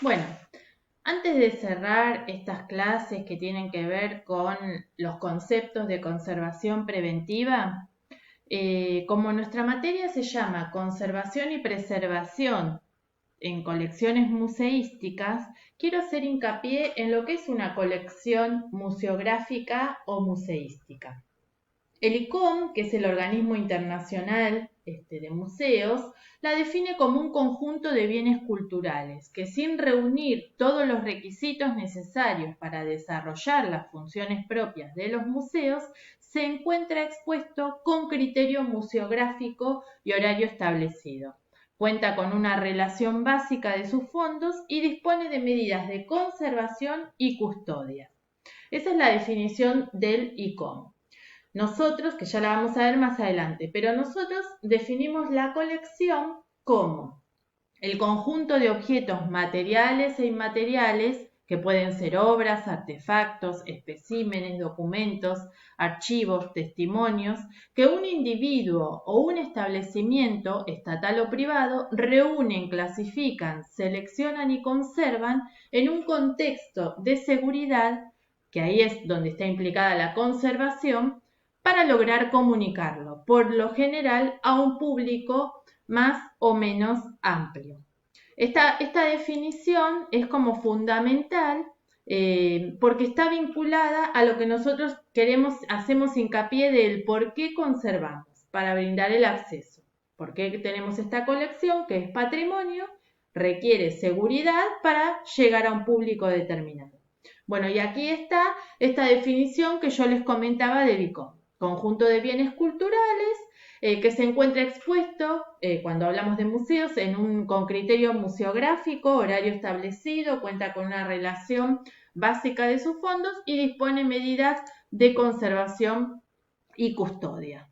Bueno, antes de cerrar estas clases que tienen que ver con los conceptos de conservación preventiva, como nuestra materia se llama Conservación y Preservación en colecciones museísticas, quiero hacer hincapié en lo que es una colección museográfica o museística. El ICOM, que es el organismo internacional de museos, la define como un conjunto de bienes culturales que, sin reunir todos los requisitos necesarios para desarrollar las funciones propias de los museos, se encuentra expuesto con criterio museográfico y horario establecido. Cuenta con una relación básica de sus fondos y dispone de medidas de conservación y custodia. Esa es la definición del ICOM. Nosotros, que ya la vamos a ver más adelante, pero nosotros definimos la colección como el conjunto de objetos materiales e inmateriales que pueden ser obras, artefactos, especímenes, documentos, archivos, testimonios, que un individuo o un establecimiento, estatal o privado, reúnen, clasifican, seleccionan y conservan en un contexto de seguridad, que ahí es donde está implicada la conservación, para lograr comunicarlo, por lo general, a un público más o menos amplio. Esta definición es como fundamental porque está vinculada a lo que nosotros hacemos hincapié del por qué conservamos, para brindar el acceso. ¿Por qué tenemos esta colección que es patrimonio? Requiere seguridad para llegar a un público determinado. Bueno, y aquí está esta definición que yo les comentaba de BICOM. Conjunto de bienes culturales que se encuentra expuesto, cuando hablamos de museos, con criterio museográfico, horario establecido, cuenta con una relación básica de sus fondos y dispone medidas de conservación y custodia.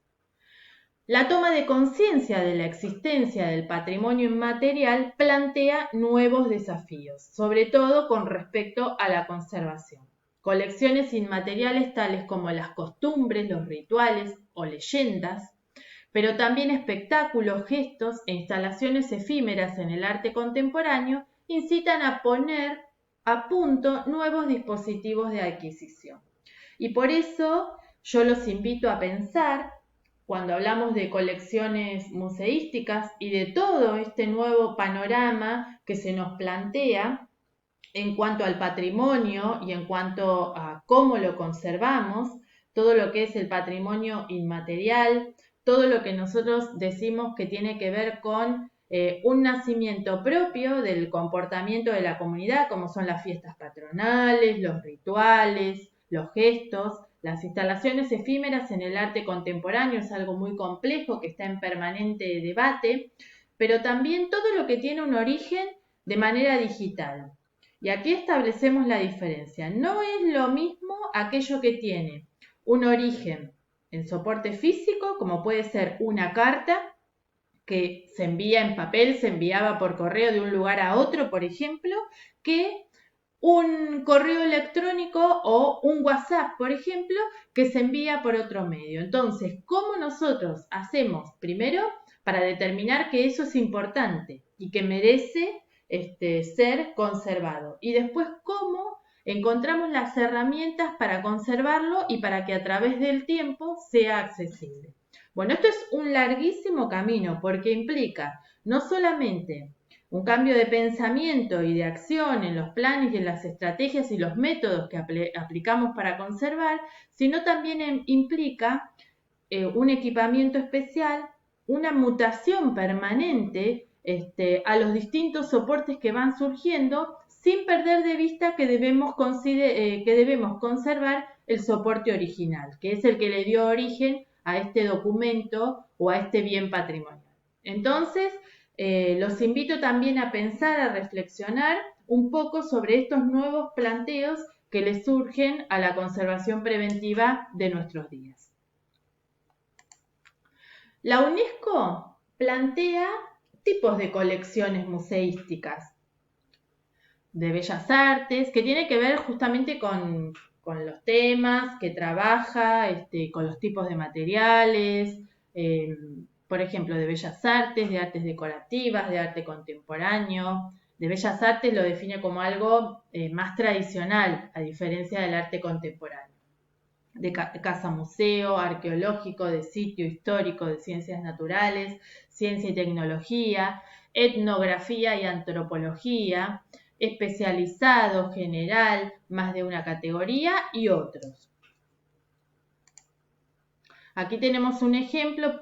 La toma de conciencia de la existencia del patrimonio inmaterial plantea nuevos desafíos, sobre todo con respecto a la conservación. Colecciones inmateriales tales como las costumbres, los rituales o leyendas, pero también espectáculos, gestos e instalaciones efímeras en el arte contemporáneo incitan a poner a punto nuevos dispositivos de adquisición. Y por eso yo los invito a pensar, cuando hablamos de colecciones museísticas y de todo este nuevo panorama que se nos plantea en cuanto al patrimonio y en cuanto a cómo lo conservamos, todo lo que es el patrimonio inmaterial, todo lo que nosotros decimos que tiene que ver con un nacimiento propio del comportamiento de la comunidad, como son las fiestas patronales, los rituales, los gestos, las instalaciones efímeras en el arte contemporáneo, es algo muy complejo que está en permanente debate, pero también todo lo que tiene un origen de manera digital. Y aquí establecemos la diferencia. No es lo mismo aquello que tiene un origen en soporte físico, como puede ser una carta que se envía en papel, se enviaba por correo de un lugar a otro, por ejemplo, que un correo electrónico o un WhatsApp, por ejemplo, que se envía por otro medio. Entonces, ¿cómo nosotros hacemos primero para determinar que eso es importante y que merece ser conservado? Y después, ¿cómo encontramos las herramientas para conservarlo y para que a través del tiempo sea accesible? Bueno, esto es un larguísimo camino porque implica no solamente un cambio de pensamiento y de acción en los planes y en las estrategias y los métodos que aplicamos para conservar, sino también implica un equipamiento especial, una mutación permanente a los distintos soportes que van surgiendo, sin perder de vista que debemos conservar el soporte original, que es el que le dio origen a este documento o a este bien patrimonial. Entonces, los invito también a pensar, a reflexionar un poco sobre estos nuevos planteos que les surgen a la conservación preventiva de nuestros días. La UNESCO plantea tipos de colecciones museísticas de bellas artes que tiene que ver justamente con los temas que trabaja, con los tipos de materiales, por ejemplo, de bellas artes, de artes decorativas, de arte contemporáneo, de Bellas Artes lo define como algo más tradicional, a diferencia del arte contemporáneo, de casa museo, arqueológico, de sitio histórico, de ciencias naturales, ciencia y tecnología, etnografía y antropología, especializado, general, más de una categoría y otros. Aquí tenemos un ejemplo,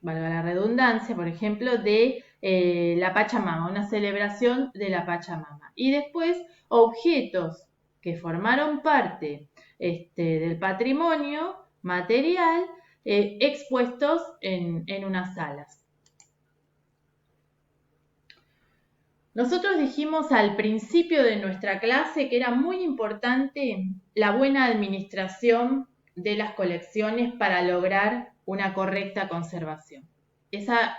valga la redundancia, por ejemplo, de la Pachamama, una celebración de la Pachamama. Y después objetos que formaron parte del patrimonio material expuestos en unas salas. Nosotros dijimos al principio de nuestra clase que era muy importante la buena administración de las colecciones para lograr una correcta conservación.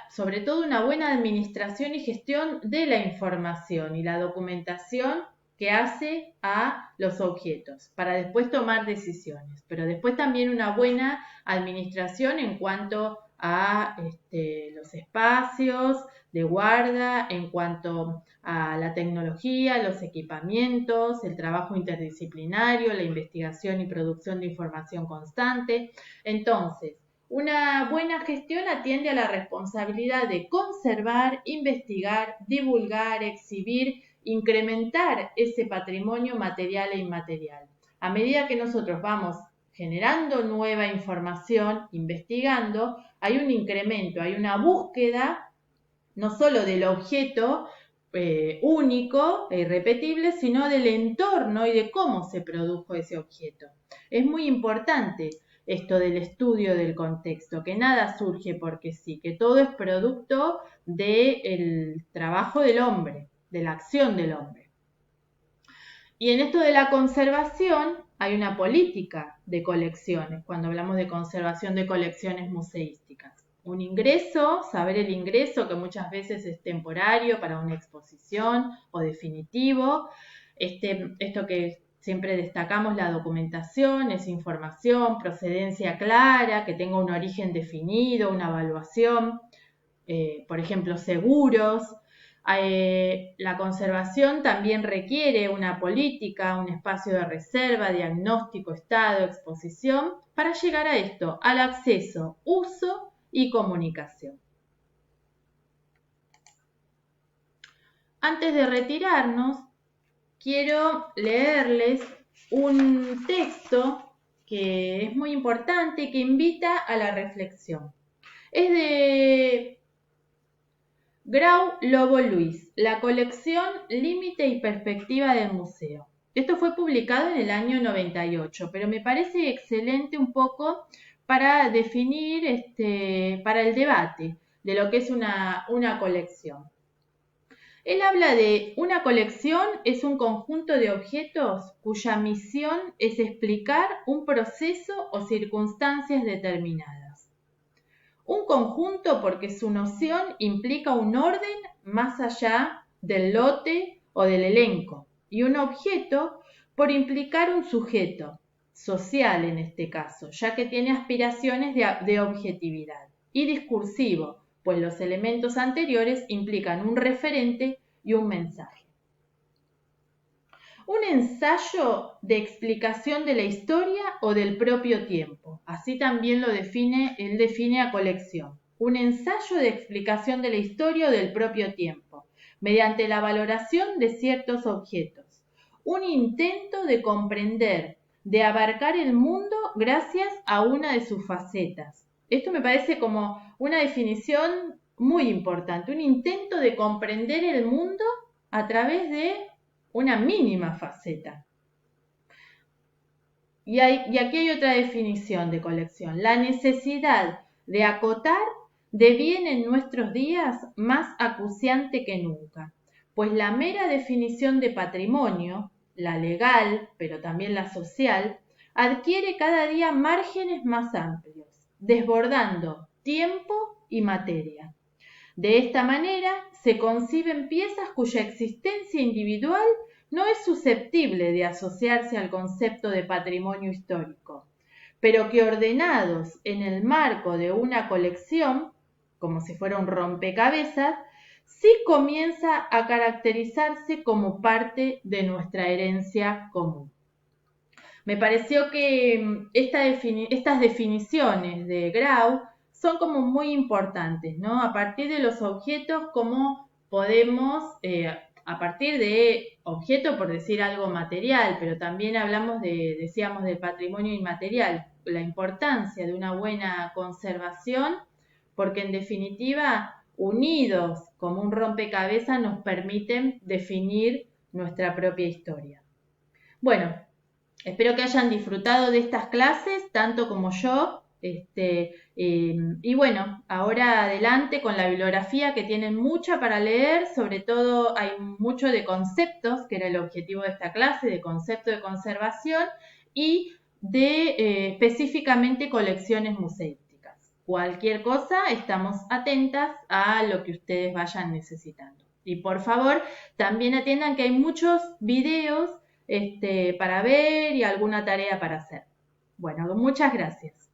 Sobre todo una buena administración y gestión de la información y la documentación que hace a los objetos para después tomar decisiones, pero después también una buena administración en cuanto a los espacios de guarda, en cuanto a la tecnología, los equipamientos, el trabajo interdisciplinario, la investigación y producción de información constante. Entonces, una buena gestión atiende a la responsabilidad de conservar, investigar, divulgar, exhibir, incrementar ese patrimonio material e inmaterial. A medida que nosotros vamos generando nueva información, investigando, hay un incremento, hay una búsqueda no solo del objeto único e irrepetible, sino del entorno y de cómo se produjo ese objeto. Es muy importante esto del estudio del contexto, que nada surge porque sí, que todo es producto del trabajo del hombre, de la acción del hombre. Y en esto de la conservación hay una política de colecciones, cuando hablamos de conservación de colecciones museísticas. Un ingreso, saber el ingreso, que muchas veces es temporario para una exposición o definitivo. Esto que siempre destacamos, la documentación, es información, procedencia clara, que tenga un origen definido, una evaluación, por ejemplo, seguros. La conservación también requiere una política, un espacio de reserva, diagnóstico, estado, exposición, para llegar a esto, al acceso, uso y comunicación. Antes de retirarnos, quiero leerles un texto que es muy importante y que invita a la reflexión. Es de Grau Lobo Luis, la colección Límite y Perspectiva del Museo. Esto fue publicado en el año 98, pero me parece excelente un poco para definir, para el debate de lo que es una colección. Él habla de una colección es un conjunto de objetos cuya misión es explicar un proceso o circunstancias determinadas. Un conjunto porque su noción implica un orden más allá del lote o del elenco, y un objeto por implicar un sujeto, social en este caso, ya que tiene aspiraciones de objetividad, y discursivo, pues los elementos anteriores implican un referente y un mensaje. Un ensayo de explicación de la historia o del propio tiempo. Así también él define a colección. Un ensayo de explicación de la historia o del propio tiempo, mediante la valoración de ciertos objetos. Un intento de comprender, de abarcar el mundo gracias a una de sus facetas. Esto me parece como una definición muy importante, un intento de comprender el mundo a través de una mínima faceta. Y aquí hay otra definición de colección. La necesidad de acotar deviene en nuestros días más acuciante que nunca, pues la mera definición de patrimonio, la legal, pero también la social, adquiere cada día márgenes más amplios, desbordando tiempo y materia. De esta manera se conciben piezas cuya existencia individual no es susceptible de asociarse al concepto de patrimonio histórico, pero que ordenados en el marco de una colección, como si fuera un rompecabezas, sí comienza a caracterizarse como parte de nuestra herencia común. Me pareció que estas definiciones de Grau son como muy importantes, ¿no? A partir de los objetos, cómo podemos, a partir de objeto, por decir algo material, pero también hablamos decíamos, del patrimonio inmaterial, la importancia de una buena conservación, porque en definitiva, unidos como un rompecabezas, nos permiten definir nuestra propia historia. Bueno, espero que hayan disfrutado de estas clases, tanto como yo. Y bueno, ahora adelante con la bibliografía, que tienen mucha para leer, sobre todo hay mucho de conceptos, que era el objetivo de esta clase, de concepto de conservación, y de específicamente colecciones museísticas. Cualquier cosa, estamos atentas a lo que ustedes vayan necesitando. Y por favor, también atiendan que hay muchos videos para ver y alguna tarea para hacer. Bueno, muchas gracias.